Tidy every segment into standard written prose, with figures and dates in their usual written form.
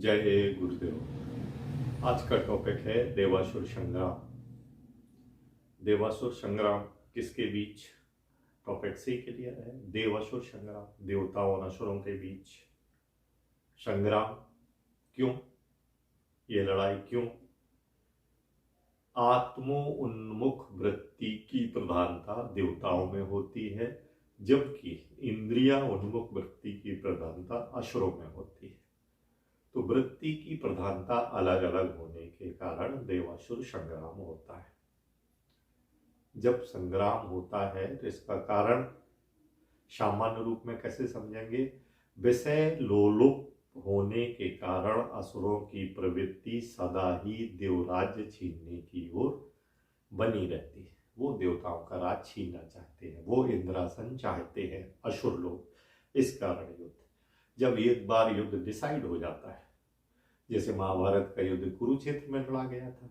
जय गुरुदेव। आज का टॉपिक है देवासुर संग्राम। देवासुर संग्राम किसके बीच? टॉपिक से ही क्लियर है। देवासुर संग्राम, देवताओं और असुरों के बीच संग्राम। क्यों ये लड़ाई? क्यों? आत्मोन्मुख वृत्ति की प्रधानता देवताओं में होती है, जबकि इंद्रिया उन्मुख वृत्ति की प्रधानता असुरों में होती है। तो वृत्ति की प्रधानता अलग अलग होने के कारण देवासुर संग्राम होता है। जब संग्राम होता है तो इसका कारण सामान्य रूप में कैसे समझेंगे? विषय लोलुप होने के कारण असुरों की प्रवृत्ति सदा ही देवराज्य छीनने की ओर बनी रहती है। वो देवताओं का राज छीनना चाहते हैं, वो इंद्रासन चाहते हैं असुर लोग। इस कारण युद्ध, जब एक बार युद्ध डिसाइड हो जाता है, जैसे महाभारत का युद्ध कुरुक्षेत्र में लड़ा गया था,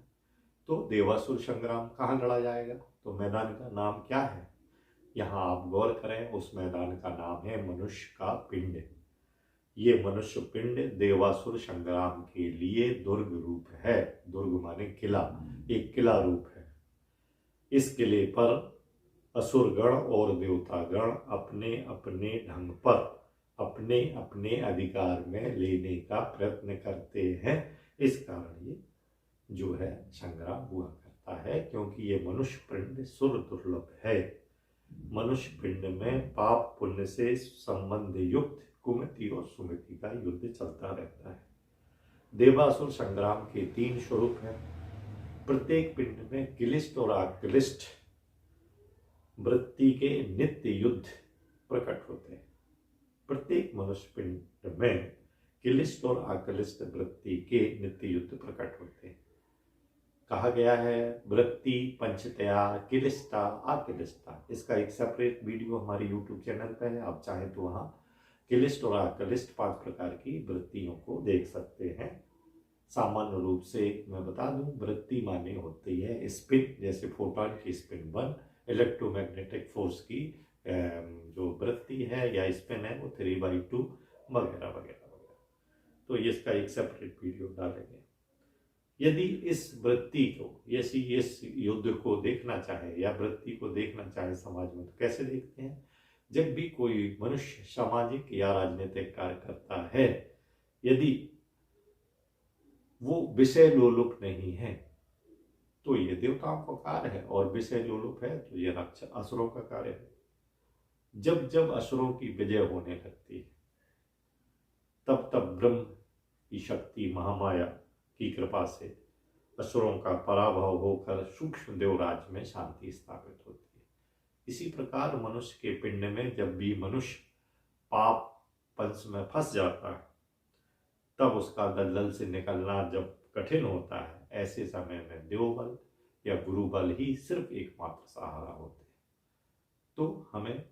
तो देवासुर संग्राम कहाँ लड़ा जाएगा? तो मैदान का नाम क्या है? यहाँ आप गौर करें, उस मैदान का नाम है मनुष्य का पिंड। ये मनुष्य पिंड देवासुर संग्राम के लिए दुर्ग रूप है। दुर्ग माने किला, एक किला रूप है। इस किले पर असुरगण और देवतागण अपने अपने ढंग पर अपने अपने अधिकार में लेने का प्रयत्न करते हैं। इस कारण ये जो है संग्राम हुआ करता है, क्योंकि ये मनुष्य पिंड सुर दुर्लभ है। मनुष्य पिंड में पाप पुण्य से संबंध युक्त कुमति और सुमति का युद्ध चलता रहता है। देवासुर संग्राम के 3 स्वरूप हैं। प्रत्येक पिंड में क्लिष्ट और अक्लिष्ट वृत्ति के नित्य युद्ध प्रकट होते हैं। प्रत्येक मनुष्य पिंड में क्लिष्ट और अक्लिष्ट वृत्ति के नित्य युद्ध प्रकट होते हैं। कहा गया है वृत्ति पंचतया क्लिष्टा अक्लिष्टा। इसका एक सेपरेट वीडियो हमारे YouTube चैनल पे है, आप चाहें तो वहाँ क्लिष्ट और अक्लिष्ट 5 प्रकार की वृत्तियों को देख सकते हैं। सामान्य रूप से मैं बता दूं, वृत्ति माने होती है स्पिन, जैसे फोटोन की स्पिन 1, इलेक्ट्रोमैग्नेटिक फोर्स की जो वृत्ति है या स्पिन है वो 3/2 वगैरह वगैरह वगैरह। तो इसका एक सेपरेट वीडियो डालेंगे। यदि इस वृत्ति को, यदि इस युद्ध को देखना चाहे या वृत्ति को देखना चाहे समाज में, तो कैसे देखते हैं? जब भी कोई मनुष्य सामाजिक या राजनीतिक कार्य करता है, यदि वो विषय लोलुप नहीं है तो ये देवताओं का कार्य है, और विषय लोलुप है तो ये असुरों का कार्य है। जब जब असुरों की विजय होने लगती है, तब तब ब्रह्म की शक्ति महामाया की कृपा से असुरों का पराभव होकर सूक्ष्म देवराज में शांति स्थापित होती है। इसी प्रकार मनुष्य के पिंड में जब भी मनुष्य पाप पंच में फंस जाता है, तब उसका दलदल से निकलना जब कठिन होता है, ऐसे समय में देवबल या गुरुबल ही सिर्फ एकमात्र सहारा होते हैं। तो हमें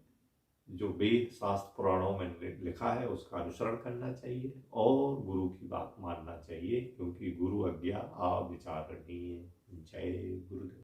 जो वेद शास्त्र पुराणों में लिखा है उसका अनुसरण करना चाहिए और गुरु की बात मानना चाहिए, क्योंकि गुरु आज्ञा अविचारणीय। जय गुरुदेव।